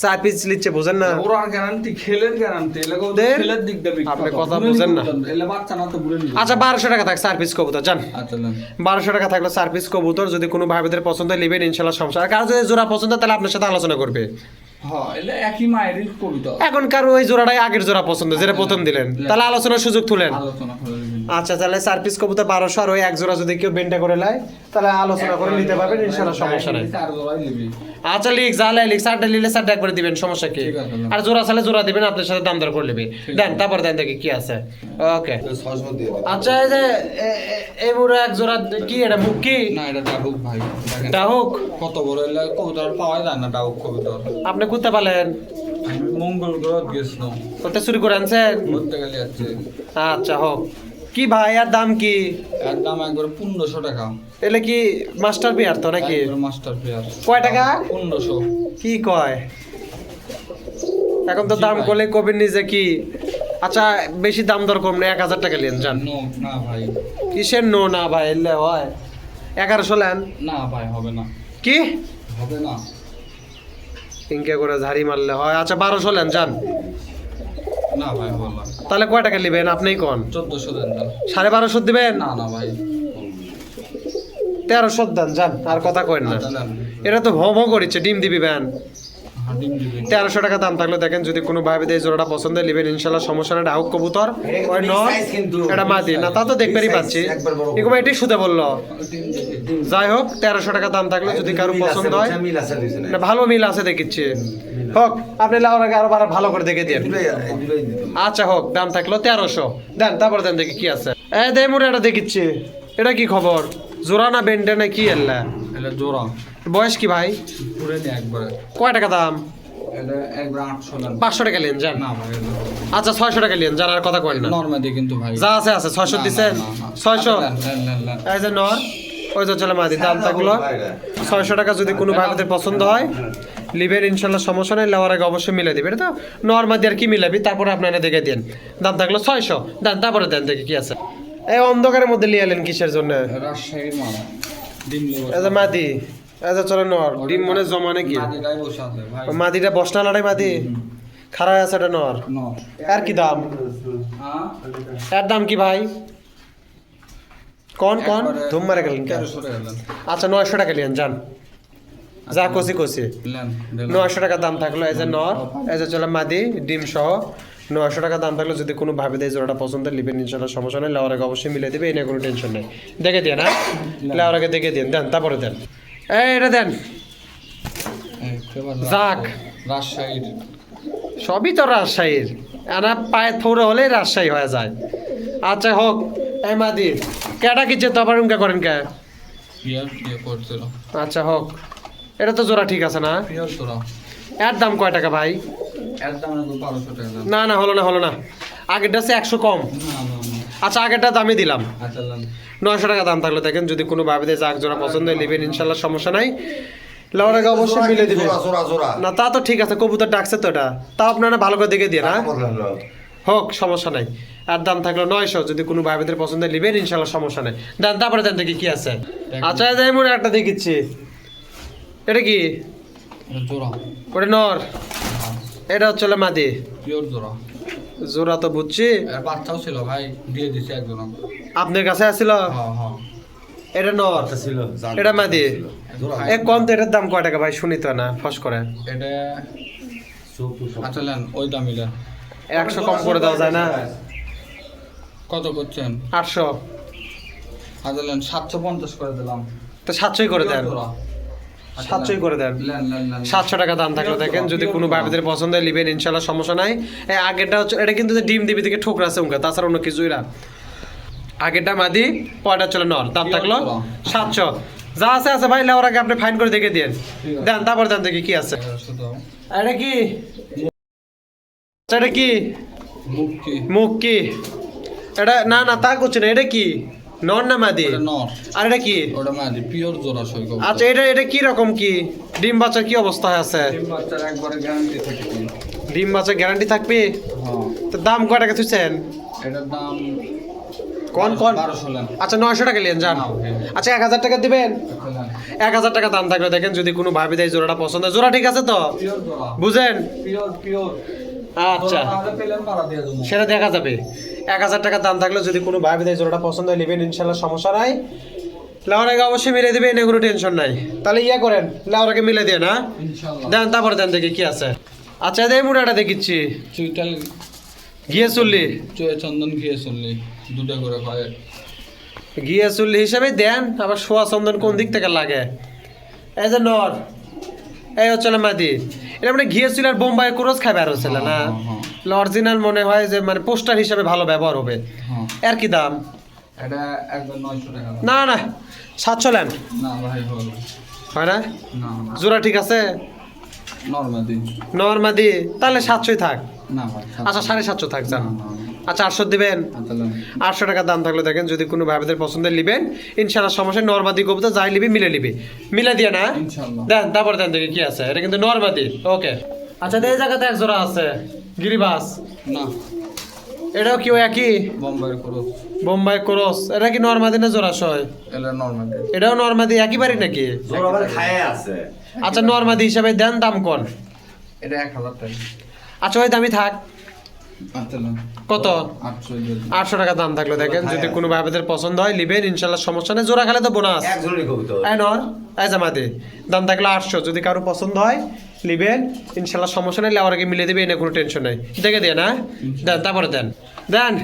4 পিস লিচ্ছে বোঝেন না? ওরার গ্যারান্টি, খেলের গ্যারান্টি। এলা দেন। খেলের দিক দিয়ে বিখ্যাত। আপনি কথা বুঝেন না। এলা বাচ্চা না তো বুড়ে নিবে। আচ্ছা 1200 টাকা থাক 4 পিস কবুতর যান। আচ্ছা নেন। 1200 টাকা থাকলো 4 পিস কবুতর। যদি কোনো ভাইদের পছন্দ হয় নেবেন, ইনশাল্লাহ সমস্যা। আর কারো যদি জোড়া পছন্দ হয় তাহলে আপনার সাথে আলোচনা করবে। হ্যাঁ এলা একই মায়েরই কবিতা। এখন কারো ওই জোড়াটাই আগের জোড়া পছন্দ, যেটা প্রথম দিলেন, তাহলে আলোচনার সুযোগ তুলেন। আলোচনা করে নিবেন। আচ্ছা তাহলে 4 পিস কবুতর 1200 আর ওই এক জোড়া যদি কেউ বেন্টা করে নেয় তাহলে আলোচনা করে নিতে পারবেন ইনশাআল্লাহ, সমস্যা নাই। 4 জোড়াই নিবি। আচ্ছা লিখ জালে লিখ 4টা নিলে 4টা করে দিবেন, সমস্যা কি? ঠিক আছে। আর জোড়া চালে জোড়া দিবেন, আপনার সাথে দাম দর করে নেবে। দেন তারপর দেন দেখি কি আছে। ওকে 600 দিয়ে দিন। আচ্ছা এই যে এই মুড়া এক জোড়া কি এটা মুখ কি? না এটা ডাহুক ভাই, দেখেন ডাহুক কত বড় এলা কবুতর পাওয়া যায় না, ডাহুক কবুতর। আপনি কোথা পালেন? আমি মঙ্গল গ্রহ গেছিলাম, কোথা চুরি করে আনছেন? বলতে গেলে আছে। আচ্ছা হোক। কি ভাই আর দাম কি? এর দাম একবার 1500 টাকা। এলে কি মাস্টার পেয়ার তো নাকি? একবার মাস্টার পেয়ার। কয় টাকা? 1500। কি কয়? এখন তো জি দাম ভাই। করলে কবির নিজে কি? আচ্ছা বেশি দাম দর কম না, 1000 টাকা নেন যান। নো না ভাই, কিসের নো না ভাই? এলে হয় 1100 নেন। না ভাই হবে না, কি হবে না। ইনকে করে ঝাড়ি মারলে হয়? আচ্ছা 1200 নেন যান। না ভাই হবে না। তাহলে কয় টাকা নেবেন আপনিই কোন? 1400 দেন না। 1250 দিবেন? না না ভাই, 1300 দেন যান, আর কথা কইন না। দেন। এটা তো ভম করেছে, ডিম দিবি ব্যান। হাডিম দিবেন। 1300 টাকা দাম থাকলে দেখেন যদি কোনো ভাবে এই জোড়াটা পছন্দ হয় নেবেন ইনশাআল্লাহ, সমস্যা নেই। ডাউক কবুতর ওই নর, এটা মাদি না তা তো দেখবারই পাচ্ছি। এরকম এটাই শুধু বললো। ডিম দিবেন। যাই হোক 1300 টাকা দাম থাকলে যদি কারো পছন্দ হয়, মিল আছে দিছে না ভালো মিল আছে দেখিচ্ছি। হোক আপনি লাউর আগে আরো ভালো করে দেখে দিন। দুটোই দিত। আচ্ছা হোক, দাম থাকলো 1300 দেন, তারপর দেন দেখি কি আছে। দে মোরে এটা দেখিচ্ছি। এটা কি খবর? জোড়া না বেন্ডে না কি এল্লা? এটা জোড়া বয়স কি ভাই? পুরে নি একবারে। কয় টাকা দাম? এটা একবার 800 দেন। 500 টাকা নেন যান। না ভাই এটা হবে না। আচ্ছা 600 টাকা নেন, জানার কথা কইন না। নরমালি কিন্তু ভাই। যা আছে আছে 600 দিছেন। 600 লেন। এই যে নর, ওই যে চলে মাদি, দাম থাকলো 600 টাকা। যদি কোনো ভাইদের পছন্দ হয় লিবেন ইনশাল্লাহ, সমস্যা নেই। লেওয়ার আগে অবশ্যই মিলে দিবে। এটা তো নর মাদি আর কি মিলাবি, তারপরে আপনারা দেখে দিন। দাম থাকলো 600 দেন, তারপরে দেন দেখি কি আছে। এই অন্ধকারের মধ্যে লিয়ে এলেন কিসের জন্য? রাজশাহীর মাল। ডিম লেবো। এই যে মাদি, এই যে চলে নর, ডিম মনে জমা নাকি? মাদিটাই বসে আছে ভাই। ওই মাদিটা বসনা লড়াই মাদি খারাপ আছে, এটা নর। নো। আর কি দাম? হ্যাঁ? এর দাম কি ভাই? কোন ধুম মারে গেলেন কেন? 1300 টাকা দেন। আচ্ছা 900 টাকা নিয়েন যান, যা কষি লেন। 900 টাকা দাম থাকলো। এই যে নর, এই যে চলে মাদি ডিম সহ 900 টাকা দাম থাকলো। যদি কোনো ভাবে দেয় জোড়াটা পছন্দ লিবেন ইনশাল্লাহ, সমস্যা নেই। লেওয়ার আগে অবশ্যই মিলে দেবে, এই নিয়ে কোনো টেনশন নেই। দেখে দিয়ে না, লেওয়ার আগে দেখে দিন, দেন তারপরে দেন। এটা দেন যাক। রাজশাহীর সবই তো রাজশাহীর, আনা পায়ে থৌড়ে হলেই রাজশাহী হয়ে যায়। আচ্ছা হোক। এই মাদি কেটা কিচ্ছে তো আবার উনকা করেন কে? বিয়ে করছিল। আচ্ছা হোক, এটা তো জোড়া ঠিক আছে না? পিওর তোরা। এর দাম কয় টাকা ভাই? এর দাম 1200 টাকা দেন। না না হলো না, আগেরটা আছে 100 কম। না। আচ্ছা আগেরটা দামই দিলাম। আচ্ছা লেন। 900 টাকা দাম থাকলো দেখেন যদি কোনো ভাবে দেয় যাক জোড়া পছন্দ হয় নেবেন ইনশাল্লাহ, সমস্যা নাই। লেওয়ার আগে অবশ্যই মিলে দিবে। জোড়া না তা তো ঠিক আছে, কবুতর ডাকছে তো, এটা তা আপনারা ভালো করে দেখে দিয়ে না। হোক সমস্যা নাই। আর দাম থাকলো 900, যদি কোনো ভাইদের পছন্দ হয় নেবেন ইনশাল্লাহ, সমস্যা নাই। দেন তারপরে দেন দেখি কি আছে। আচ্ছা যাই মনে একটা দেখিচ্ছি। এটা কি? জোড়া। ওটা নর, এটা হচ্ছে মাদি। পিওর জোড়া। জোড়া তো বুঝছি। এর বাচ্চাও ছিল ভাই, দিয়ে দিছে একজন। আপনার কাছে আসছিল? হ্যাঁ। এটা নর, এটা মাদি। কোন তো এটার দাম কয় টাকা ভাই? শুনি তো না ফস করে। এটা আচ্ছা লেন, ওই দামই লেন। 100 কম করে দেওয়া যায় না? কত করছেন? 800। আচ্ছা লেন, 750 করে দিলাম। তো 700 করে দেন, জোড়া। 700 করে দেন। লেন। 700 টাকা দাম থাকলো দেখেন যদি কোনো ভাইদের পছন্দ হয় নেবেন ইনশাল্লাহ, সমস্যা নাই। এই আগেরটা হচ্ছে, এটা কিন্তু যে ডিম দিবি থেকে ঠোকরা আছে উনকা, তাছাড়া অন্য কিছুই না। আগেরটা মাদি, পয়টা চলে নর, দাম থাকলো 700। যা আছে আছে ভাই, লেওয়ার আগে আপনি ফাইন করে দেখে দিন। দেন তারপর দেন দেখি কি আছে। এটা কি? এটা কি মুক্তি। মুখ কি? এটা না না তা করছে না, এটা কি নর না মাদি? ওটা নর। আর এটা কি? ওটা মাদি, পিওর জোড়া সৈকত। আচ্ছা এটা কি রকম কি? ডিম বাচ্চার কি অবস্থায় আছে? ডিম বাচ্চার একবারে গ্যারান্টি থাকে কি? ডিম বাচ্চার গ্যারান্টি থাকবে? হ্যাঁ। তো দাম কয় টাকা তুইছেন? এটার দাম কোন 1200 লেন। আচ্ছা 900 টাকা নেন যান। না, okay. আচ্ছা 1000 টাকা দিবেন। লেন। 1000 টাকা দাম থাকলে দেখেন যদি কোনো ভাবি দেয় জোড়াটা পছন্দ হয়, জোড়া ঠিক আছে তো? পিওর জোড়া। বুঝেন? পিওর। আচ্ছা তাহলে পেলেন মারা দিয়ে দেবো। সেটা দেখা যাবে। 1000 টাকা দাম থাকলে যদি কোনো ভাবি দেয় জোড়াটা পছন্দ হয় নেবেন ইনশাল্লাহ, সমস্যা নাই। লেওয়ার আগে অবশ্যই মিলে দিবে, এনে কোনো টেনশন নাই। তাহলে ইয়া করেন, লেওয়ার আগে মিলে দিয়ে না ইনশাআল্লাহ। দেন, তারপরে দেন দেখি কি আছে। আচ্ছা এই মুড়াটা দেখিচ্ছি, চুইটাল গিয়ে চললি চুয়ে চন্দন খেয়ে চললি। দুটো করে হয়। ঘিয়ে চুল্লি হিসেবে দেন, আবার সোয়া চন্দন কোন দিক থেকে লাগে? এই যে নর, এই হচ্ছে মাদি, এটা মানে ঘিয়ে চুল আর বোম্বাই ক্রস খাবে আর হচ্ছে না অরিজিনাল মনে হয় যে মানে পোস্টার হিসেবে ভালো ব্যবহার হবে। হ্যাঁ এর কি দাম? এটা একবার 900 টাকা। না না 700 নেন, না ভাই হবে হয় না? না না জোড়া ঠিক আছে নরমাল দিন। নর মাদি, তাহলে 700ই থাক। না ভাই আচ্ছা 750 থাক যান। না, না, না। আচ্ছা 800 দিবেন। তাহলে 800 টাকা দাম থাকলে দেখেন, যদি কোনো ভাইদের পছন্দের নিবেন ইনশাআল্লাহ সমস্যা, নরমাদি কবুতর যাই নিবি মিলে নিবি, মিলে দিয়ে না ইনশাআল্লাহ। দেন, তারপর দেন দেখি কি আছে। এটা কিন্তু নরমাদি। ওকে আচ্ছা, এই জায়গাতে এক জোড়া আছে গিরিবাস, না এটাও কি ওই একই বোম্বাই ক্রস। বোম্বাই ক্রস? এটা কি নরমাদি না জোড়াশয়? এটা নরমাল দিন। এটাও নরমাদি একই বাড়ি নাকি? জোর আবার খায় আছে। আচ্ছা নরমাদি হিসাবে দেন, দাম কোন? এটা 1000 টাকা। আচ্ছা ওই দামই থাক। আচ্ছা কত? 800 দিন। 800 টাকা দাম থাকলো দেখেন, যদি কোনো ভাইদের পছন্দ হয় নিবেন ইনশাআল্লাহ সমস্যা নেই, জোড়া খেলে তো বোনাস। একজনই কবুতর। এই নর, এই জামাতে দাম থাকলো 800, যদি কারো পছন্দ হয় নিবেন ইনশাআল্লাহ সমস্যা নেই, লেওয়ার আগে মিলে দিবে, এনে কোনো টেনশন নাই। দেখে দিয়ে না দেন, তারপরে দেন দেন।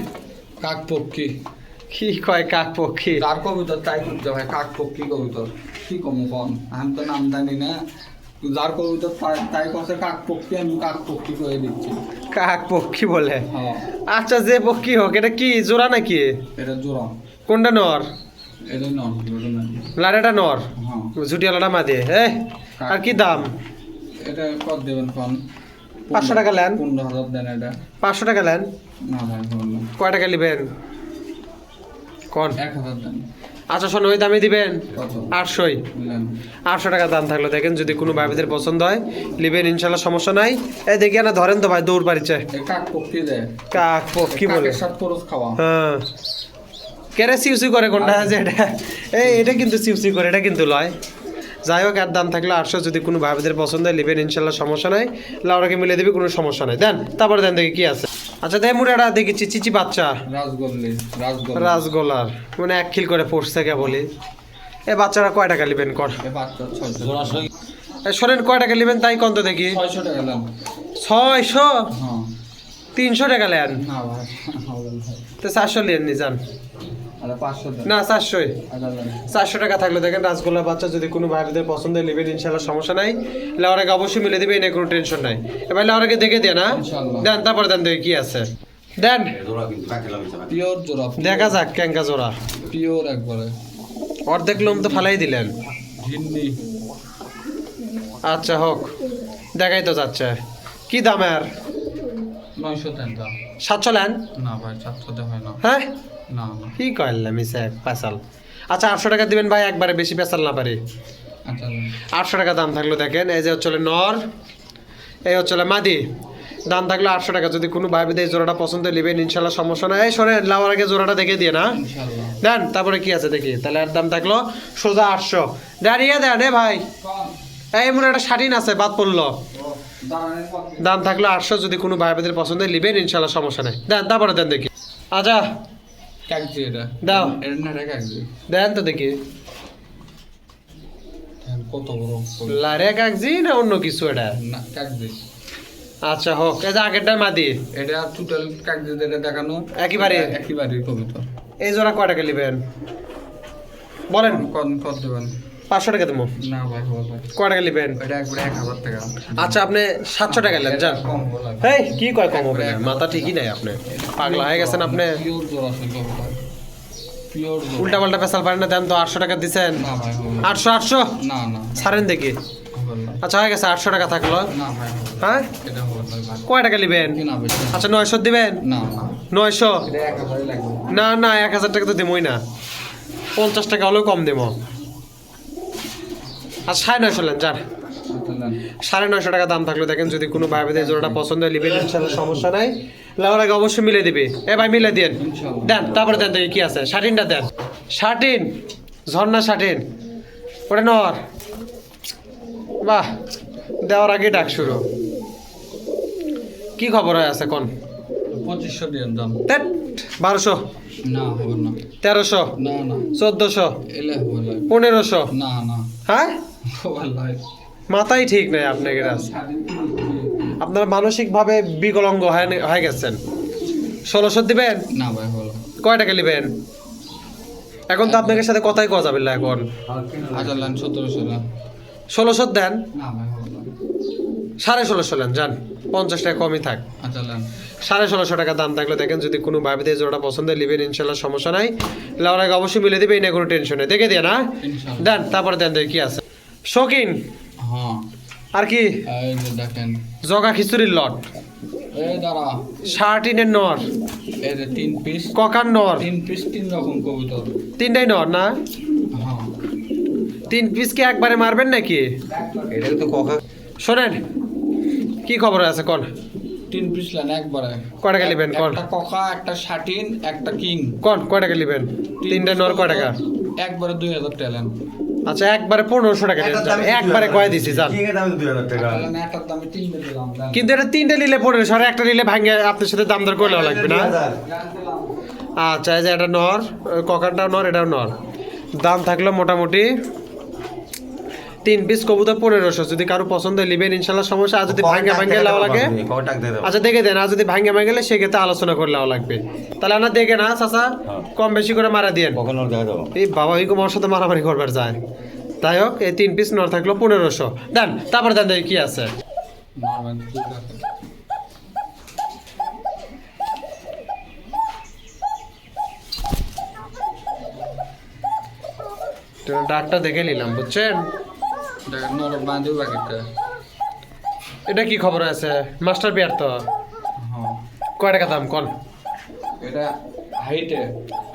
কাক পক্ষী কি কয় কাক পক্ষী? কার কবুতর তাই করতে ভাই, কাক পক্ষী কবুতর কি কম কম, আমি তো নাম জানি না। যার কবুতর তাই কথা কাক পক্ষী, আমি কাক পক্ষী করে দিচ্ছি। কাক পক্ষী বলে? হ্যাঁ আচ্ছা যে পক্ষী হোক, এটা কি জোড়া নাকি? এটা জোড়া। কোনটা নর? এটা নর। লাড়াটা নর, হ্যাঁ জুটিয়ালাটা মাদে। আর কি দাম? এটা কত দেবেন কোন? 500 টাকা নেন। 15,000 দেন এটা। 500 টাকা নেন। না ভাই বললাম কয় টাকা নেবেন কোন? 1000 দেন। আচ্ছা শোনো, ওই দামে দিবেন কত 800। বললেন? 800 টাকা দাম থাকলো দেখেন, যদি কোনো ভাইদের পছন্দ হয় নিবেন ইনশাল্লাহ সমস্যা নাই। এই দেখি না ধরেন তো ভাই, দৌড় পারিছে। এই কাক পক্ষী দেয়। কাক পক্ষী বলে? কাকের সাথে খরচ খাওয়া। হ্যাঁ কেরে সিউসি করে কোনটা আছে এটা? এটা কিন্তু সিউসি করে, এটা কিন্তু লয়। যাই হোক, আর দাম থাকলে 800, যদি কোনো ভাইদের পছন্দ হয় নেবেন ইনশাল্লাহ সমস্যা নাই, লাউরাকে মিলে দিবি, কোনো সমস্যা নাই। দেন তারপরে দেন দেখি কি আছে। আচ্ছা দেখ মুড়াটা দেখি, চিচি বাচ্চা রাজগোল্লি রাজগোলার, মানে 1 খিল করে পড়ছে কে বলি। এ বাচ্চারা কয় টাকা নেবেন কর? এ বাচ্চা 600 শোনেন কয় টাকা নেবেন তাই কত দেখি? 600 টাকা দাম। 600? হ্যাঁ 300 টাকা নেন না ভাই হবে না। তো 400 নেন নি যান। আরে 500 দেন। না 400। আচ্ছা দেন। 400 টাকা থাকলে দেখেন রাজগোলা বাচ্চা, যদি কোনো ভাইদের পছন্দ হয় নেবেন ইনশাল্লাহ সমস্যা নাই, লাউরাকে অবশ্যই মিলে দিবে, এনে কোনো টেনশন নাই। এবার লাউরাকে দেখে দিয়ে না ইনশাআল্লাহ। দেন, তারপরে দেন দেখি কি আছে। দেন জোড়া কিন্তু কাকে লাগাইছে না। পিওর জোড়া। দেখা যাক ক্যাঙ্কা জোড়া। পিওর একবারে। অর্ধেক লোম তো ফালাই দিলেন। হিন্দি আচ্ছা হোক, দেখাই তো যাচ্ছে। কি দামের? 900 দেন দাম। 700 নেন। না ভাই 700 দে হয় না। হ্যাঁ না না। কি কইলাম মিসে পেশাল। আচ্ছা 800 টাকা দিবেন ভাই, একবারে বেশি পেশাল না পারি। আচ্ছা দেন। 800 টাকা দাম থাকলো দেখেন, এই যে হচ্ছে নর, এই হচ্ছে মাদি, দাম থাকলো 800 টাকা। যদি কোনো ভাই এই জোড়াটা পছন্দ নেবেন ইনশাল্লাহ সমস্যা নাই। এই শোনেন লাউয়ার আগে জোড়াটা দেখে দিয়ে না ইনশাআল্লাহ। দেন, তারপরে কি আছে দেখি। তাহলে আর দাম থাকলো সোজা 800। দাঁড়িয়ে দেন এ ভাই, এই মনে একটা শাড়িন আছে বাদ পড়লো, দাঁড়ানের কত? দাম থাকলো 800। যদি কোনো ভাই বোনের পছন্দ নেবেন ইনশাল্লাহ সমস্যা নাই। দেন তারপরে দেন দেখি। আচ্ছা কাকজি এটা। দাও। এটা না এটা কাকজি। দেন তো দেখি। দেন কত বড় ফুল। লারে কাগজি না অন্য কিছু এটা? না কাকজি। আচ্ছা হোক, এই যে আগেরটা মাদি, এটা টোটাল কাকজি যেটা দেখানো একেবারে একেবারে কবিতা। এই জোড়া কয় টাকা নেবেন বলেন? কত দেবেন? 500 টাকা দেবো। না ভাই হবে। কয় টাকা নেবেন? এটা একবারে 1000 টাকা। আচ্ছা আপনি 700 টাকা নেন যান। কম বলা। এই কি কয় কম হবে না? মাথা ঠিকই নাই, আপনি পাগলা হয়ে গেছেন আপনি। পিওর জোড়া আছে কবিতা। পিওর জোড়া। উল্টা পাল্টা পেশাল পারেন না। দেন তো 800 টাকা দিচ্ছেন। না ভাই হবে। 800 না না ছাড়েন দেখি। হবে না। আচ্ছা হয়ে গেছে, 800 টাকা থাকলো। না ভাই হবে। হ্যাঁ এটা হবে না ভাই। কয় টাকা নেবেন? কি না বেশি? আচ্ছা 900 দিবেন। না না 900? এটা 1000 লাগবে। না না 1000 টাকা তো দেবই না, 50 টাকা হলেও কম দেবো। আর 950 নেন যান। 950 টাকা দাম থাকলো দেখেন, যদি কোনো ভাই বোনের জোড়াটা পছন্দ হয় নেবেন ইনশাল্লাহ সমস্যা নাই, লাউর আগে অবশ্যই মিলে দিবে। এ ভাই মিলে দেন। দেন তারপরে দেন দেখি কি আছে। শার্টিনটা দেন। শার্টিন ঝর্ণা শার্টিন, ওটা নর। বাহ, দেওয়ার আগে ডাক শুরু। কি খবর হয় আছে কোন? 2500 দিন দাম। 1200, না হবে না। 1300, না না 1400, এলে হবে না। 1500। না না হ্যাঁ হবে না। মাথাই ঠিক নাই আপনাকে রাজ, আপনার মানসিকভাবে বিকলাঙ্গ হয়ে গেছেন। 1600 দিবেন। না ভাই হবে না। কয় টাকা নেবেন? এখন তো আপনাদের সাথে কথাই কওয়া যাবে না এখন। আচ্ছা লান 1700 লান 1600 দেন, না ভাই হবে না। 1650 নেন যান, 50 টাকা কমই থাক। আচ্ছা লান 1650 টাকা দাম থাকলে দেখেন, যদি কোনো ভাইদের জোড়াটা পছন্দ নেবেন ইনশাল্লাহ, সমস্যা নাই। লাউর আগে অবশ্যই মিলে দেবে, এই না কোনো টেনশন নেই। দেখে দিয়ে না ইনশাআল্লাহ। দেন, তারপরে দেন দেখি কি আছে। শৌখিন হ্যাঁ আর কি এই যে দেখেন, জগা খিচুড়ির লট, এই দাঁড়া, শার্টিনের নর, এই যে 3 পিস, ককার নর, 3 পিস 3 রকম কবুতর। তিনটাই নর না? হ্যাঁ 3 পিস কি একবারে মারবেন নাকি? এটা তো কখা শোনেন কি খবর আছে কোন? 3 পিস লান একবারে। কয় টাকা নেবেন কোন? একটা ককা, একটা শাটিন, একটা কিং। কোন কয় টাকা নেবেন? তিনটা নর কয় টাকা? একবারে 2000 টাকা লান। আচ্ছা একবারে 1500 টাকা দেন, একবারে কয় দিছি যান। কি এর দাম 2000 টাকা। লান একটার দামে 3 দিলাম লান। কিন্তু এটা তিনটা নিলে 1500, আর একটা নিলে ভাঙে আপনার সাথে দাম দর করলেও লাগবে না। আচ্ছা এই যে এটা নর, ককারটাও নর, এটাও নর। দাম থাকলো মোটামুটি 3 পিস কবুতর 1500। যদি কারো পছন্দ নেবেন ইনশাল্লাহ, সমস্যা। আর যদি ভাঙে ভাঙে লাও লাগে, কয় টাকা দেব? আচ্ছা দেখে দেন। আর যদি ভাঙে ভাঙে গেলে সেক্ষেত্রে আলোচনা করে লাও লাগবে। তাহলে না দেখে না চাচা, কম বেশি করে মারা দিয়েন। কখন ওর দেখা দাও? এই বাবা ওই আমার সাথে মারামারি করবার যায়। তাই হোক, এই 3 পিস নর থাকলো 1500 দেন। তারপরে দেন দেখি কি আছে। নরমাল 2 টাকা। ডাকটা দেখে নিলাম, বুঝছেন? দেখেন নর বাঁধেও বাকিটা। এটা কি খবর আছে? মাস্টার বিয়ার তো। হ্যাঁ কয় টাকা দাম কোন? এটা হাইটে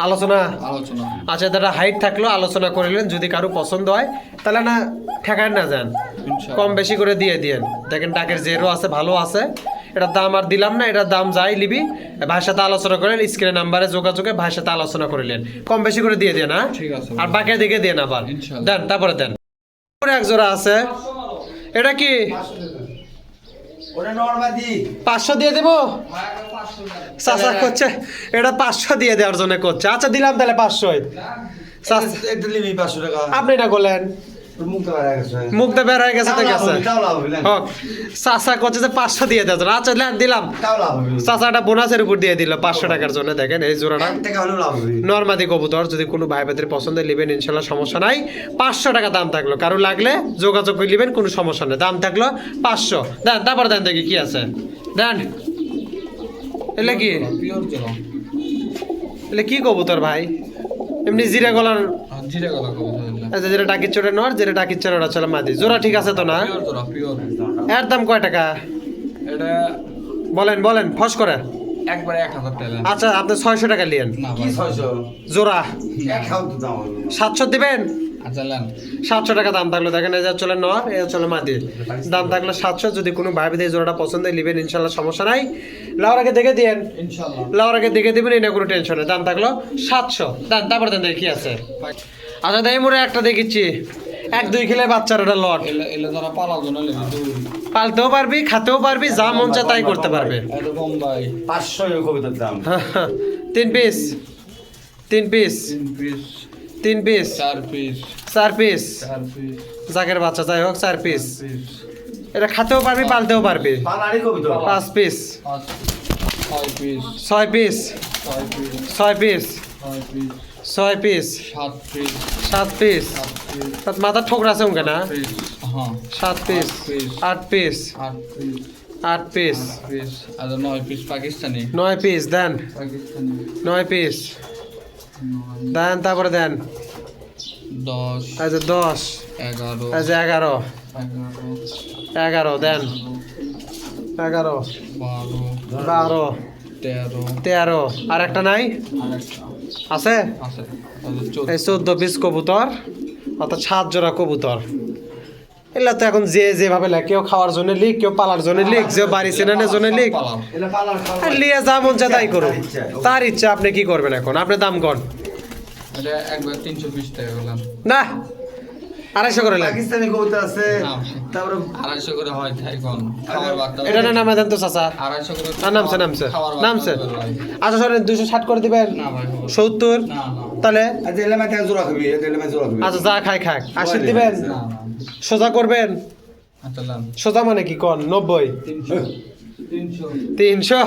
আলোচনা। আলোচনা। আচ্ছা দাদা, হাইট থাকলো আলোচনা করিলেন, যদি কারো পছন্দ হয় তাহলে না ঠেকায় না যান, ইনশাআল্লাহ। কম বেশি করে দিয়ে দিয়েন। দেখেন ডাকের জেরো আছে, ভালো আছে। এটার দাম আর দিলাম না, এটার দাম যাই লিবি ভাইয়ের সাথে আলোচনা করেন, স্ক্রিনে নাম্বারে যোগাযোগে ভাইয়ের সাথে আলোচনা করিলেন, কম বেশি করে দিয়ে দেন। হ্যাঁ ঠিক আছে। আর বাকি দিকে দেন আবার। ইনশাআল্লাহ। দেন তারপরে দেন। তারপরে এক জোড়া আছে, এটা কি ওটা নরমাদি 500 দিয়ে দেবো? চাচা করছে এটা 500 দিয়ে দেওয়ার জন্য করছে। আচ্ছা দিলাম তাহলে 500। এটা লিবি 500 টাকা। আপনি না বলেন, তোর মুখ তো বেড়ে গেছে। মুখটা বের হয়ে গেছে, ঠিক আছে। তাও লাভ হবে, তাও লাভ হবে, হোক, চাচা করছে যে 500 দিয়ে দেওয়ার জন্য। আচ্ছা দিলাম। তাও লাভ হবে। চাচাটা বোনাসের উপর দিয়ে দিল 500 টাকার জন্য। দেখেন এই জোড়াটা 1 টাকা হলেও লাভ হবে। নরমাদি কবুতর, যদি কোনো ভাই ভাইদের পছন্দ নেবেন ইনশাল্লাহ, সমস্যা নাই। 500 টাকা দাম থাকলো, কারো লাগলে যোগাযোগ করে নেবেন, কোনো সমস্যা নেই। দাম থাকলো 500 দেন। তারপর দেন দেখি কি আছে। দেন এলে কি, পিওর জল। এলে কি কবুতর ভাই? এমনি জিরা গলার, জিরা গলা কবুতর দিলাম। আচ্ছা যেটা ডাকির চড়ে নর, যেটা ডাকির চড়ে ওটা চলে মাদি। জোড়া ঠিক আছে তো না? পিওর জল, পিওর। এর দাম কয় টাকা এটা বলেন, বলেন ফস করে। একবারে 1000 টাকা লান। আচ্ছা আপনি 600 টাকা নিয়েন না কি ভাই। 600? জোড়া। এক খাও তো দাম হবে। 700 দিবেন? আচ্ছা লান 700 টাকা দাম থাকলো। দেখেন এই যে চলে নর, এই চলে মাদি। দাম থাকলো 700। যদি কোনো ভাই ভাই জোড়াটা পছন্দ নেবেন ইনশাল্লাহ, সমস্যা নাই। লাউর আগে দেখে দিয়েন, ইনশাআল্লাহ। লাউর আগে দেখে দিবেন, এই না কোনো টেনশন নেই। দাম থাকলো 700 দেন। তারপর দেন দেখি কি আছে। আচ্ছা তাই মোরে একটা দেখিচ্ছি, 1-2 কিলো বাচ্চার ওটা লট। এলে এলে যারা পালাও জন্য লেগে দুই। পালতেও পারবি, খাতেও পারবি, যা মন চায় তাই করতে পারবে। এটা বোম্বাই 500 এর কবিতার দাম। 3 piece, 3 piece, 3 piece, 3 piece, 4 piece, 4 piece. 4 piece, জাকের বাচ্চা যাই হোক 4 পিস। পিস, এটা খাতেও পারবি, পালতেও পারবি। পালারি কবিতা। 5 piece, 6 piece, 6 piece, 6 piece, 6 piece, 6 piece, 6 piece, 7 piece, 7 piece. 7 piece, তার মাথা ঠোকরা আছে উনকে না? পিস, হ্যাঁ 7 piece, 8 piece, 8 piece, 8 piece, piece, আর 9 পিস পাকিস্তানি, 9 পিস দেন, পাকিস্তানি, 9 পিস দেন। তারপরে দেন 10, এই যে 10, 11, এই যে 11, 11, 11 দেন, 11, 12, 12, 13, 13। আর একটা নাই আরেকটা আছে? আছে, আর 14, এই 14 পিস কবুতর, অর্থাৎ 7 জোড়া কবুতর। এগুলা তো এখন যে যেভাবে লাগে, কেউ খাওয়ার জন্য লিখ, কেউ পালার জন্য লিখ, কেউ বাড়ি চেনানোর জন্য লিখ। পালাম। এটা পালার খাও। আর লিয়ে যা মন চায় তাই করুন, তার ইচ্ছা। আপনি কি করবেন এখন? আপনি দাম কর এটা একবার 320 টাকা বললাম। না, 250 করে লাগে। পাকিস্তানি কবিতা আছে। না। তারপরে 250 করে হয় তাই কোন খাবার বার্তা। এটা না নামে দেন তো চাচা। 250 করে। আর নামছে, নামছে, খাবার বার্তা নামছে। করে ভাই। আচ্ছা শোনেন, 260 করে দিবেন। না ভাই হবে না। 70 না না তাহলে আজ এলামা কেন জোড়া খাবি? এটা এলামা জোড়া খাবি। আচ্ছা যা খাই খাক। 80 দিবেন? না না। সোজা করবেন? আচ্ছা লান সোজা মানে কি কোন? 90, 300 300 300।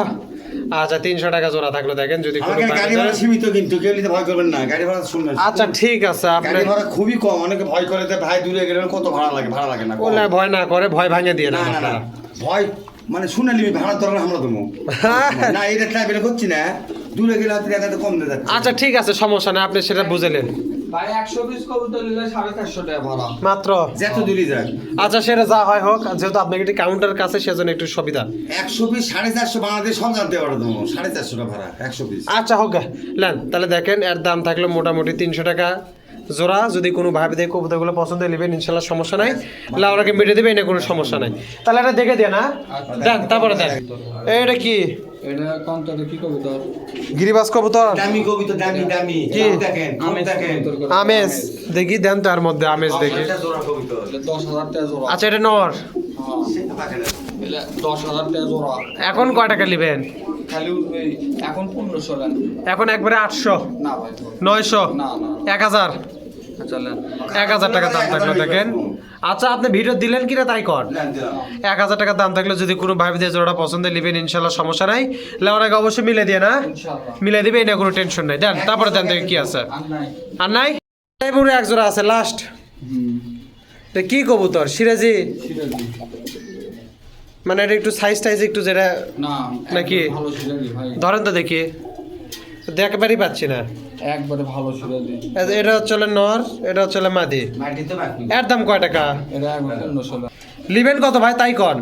আচ্ছা 300 টাকা জোড়া থাকলো দেখেন যদি কোনো আমাকে গাড়ি ভাড়া ভাই- সীমিত, কিন্তু কেউ নিতে ভয় করবেন না, গাড়ি ভাড়া শুনবেন। আচ্ছা ঠিক আছে আপনি গাড়ি ভাড়া খুবই কম, অনেকে ভয় করে যে ভাই দূরে গেলে কত ভাড়া লাগে, ভাড়া লাগে না, কম। বলে ভয় না করে ভয় ভাঙে দিয়ে না না না না, আপনারা। ভয় মানে শুনে নিবি ভাড়া দরকার আমরা দেবো না, এটা ট্রাইবেল করছি না, দূরে গেলে হয়তো টাকাটা কম দিয়ে যাচ্ছে। আচ্ছা ঠিক আছে সমস্যা নেই আপনি সেটা বুঝলেন ভাই 100 পিস কবুতর নিলে 450 টাকা ভাড়া। মাত্র। যত দূরই যাক, আচ্ছা সেটা যা হয় হোক, যেহেতু আপনাকে একটি কাউন্টার কাছে সেজন্য একটু সুবিধা। 100 পিস 450 বাংলাদেশ সব জানতে পারো দেবো, 450 টাকা ভাড়া 100 পিস। আচ্ছা হোক নেন তাহলে দেখেন এর দাম থাকলো মোটামুটি 300 টাকা জোড়া। যদি কোনো ভাবে দেখে কবুতরগুলো পছন্দ হয়ে নেবেন ইনশাল্লাহ সমস্যা নাই, লাউরাকে মেটে দেবে এনে কোনো সমস্যা নাই। তাহলে এটা দেখে দেন, হ্যাঁ দেন তারপরে দেন। এটা কি এটা কন্টারে কি কবুতর? গিরিবাজ কবুতর দামি কবিতা, দামি দামি কি? দেখেন, আমেজ দেখেন কবুতর। আমেজ দেখি দেন তার মধ্যে আমেজ দেখি। এটা জোড়া কবিতা। এটা 10,000 টাকা জোড়া। আচ্ছা এটা নর হ্যাঁ, এটা 10,000 টাকা জোড়া। এখন কয় টাকা নেবেন? খালি উঠবে এখন 1500 টাকা। এখন একবারে 800 না ভাই, 900 না না 1000 চলেন। 1000 টাকা দাম থাকলো দেখেন। আচ্ছা আপনি ভিডিও দিলেন কিনা তাই কর। দেন, দিলাম। 1000 টাকা দাম থাকলে যদি কোনো ভাই দিয়ে জোড়াটা পছন্দ নেবেন ইনশাল্লাহ সমস্যা নাই। লেওয়াটাকে অবশ্যই মিলে দিয়ে না, ইনশাআল্লাহ। মিলে দিবে এটা কোনো টেনশন নাই। দেন তারপরে দেন দেখি কি আছে। আর নাই। আর নাই এই পুরো এক জোড়া আছে লাস্ট। কি কবুতর? সিরাজি? সিরাজি। মানে এটা একটু সাইজ টাইজ একটু যেটা না নাকি? একবারে ভালো সিরাজি ভাই। ধরেন তো দেখি, দেখবারই পাচ্ছি না। একবারে ভালো সিরাজি। এটা হচ্ছে নর, এটা হচ্ছে মাদি। মাটিতে বাকি। এর দাম কয় টাকা? এটা একবার 1500 টাকা। লিবেন কত ভাই তাই কন?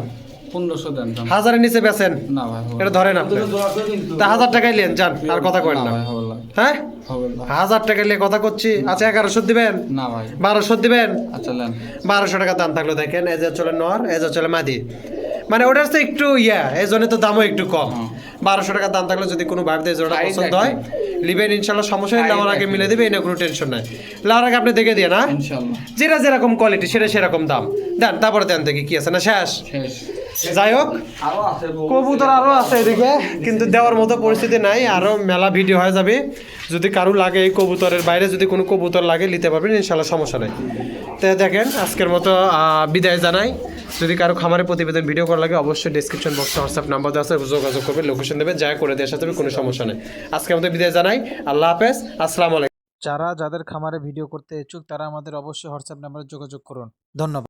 1500 দেন দাম। 1000-এর নিচে বেচেন? না ভাই হবে এটা ধরেন আপনি। জোড়া আছে কিন্তু। তা 1000 টাকায় নেন যান, আর কথা করেন না। ভাই হবে না। হ্যাঁ হবে না। 1000 টাকা নিয়ে কথা করছি। আচ্ছা 1100 দিবেন? না ভাই। 1200 দিবেন? আচ্ছা নেন। 1200 টাকা দাম থাকলো দেখেন। এই যে চলে নর, এই যে চলে মাদি। মানে ওটার তো একটু এই জন্য তো দামও একটু কম। 1200 টাকা দাম থাকলে যদি কোনো ভাবে জোড়া Size পছন্দ হয় লিবেন ইনশাল্লাহ সমস্যা নেই। Size লাউর আগে একই। মিলে দিবে এনে কোনো টেনশন নাই। লাউর আগে আপনি দেখে দিয়ে না, ইনশাআল্লাহ। যেটা যেরকম কোয়ালিটি সেটা সেরকম দাম দেন। তারপরে দেন দেখি কি আছে না শেষ। শেষ। যাই হোক আরো আছে বহু। কবুতর আরো আছে এদিকে, কিন্তু দেওয়ার মতো পরিস্থিতি নাই। আরো মেলা ভিডিও হয়ে যাবে। যদি কারো লাগে এই কবুতরের বাইরে যদি কোনো কবুতর লাগে নিতে পারবেন ইনশাল্লাহ সমস্যা নাই। তো দেখেন আজকের মতো বিদায় জানাই। যদি কারো খামারে প্রতিবেদন ভিডিও করা লাগে অবশ্যই ডিসক্রিপশন বক্সে হোয়াটসঅ্যাপ নাম্বার দেওয়া আছে, যোগাযোগ করবেন, লোকেশন দেবেন, যা করে দেওয়ার সাথে কোনো সমস্যা নেই। আজকের মতো বিদায় জানাই। আল্লাহ হাফেজ, আসসালামু আলাইকুম। যাদের খামারে ভিডিও করতে ইচ্ছুক তারা আমাদের অবশ্যই হোয়াটসঅ্যাপ নাম্বারে যোগাযোগ করুন। ধন্যবাদ।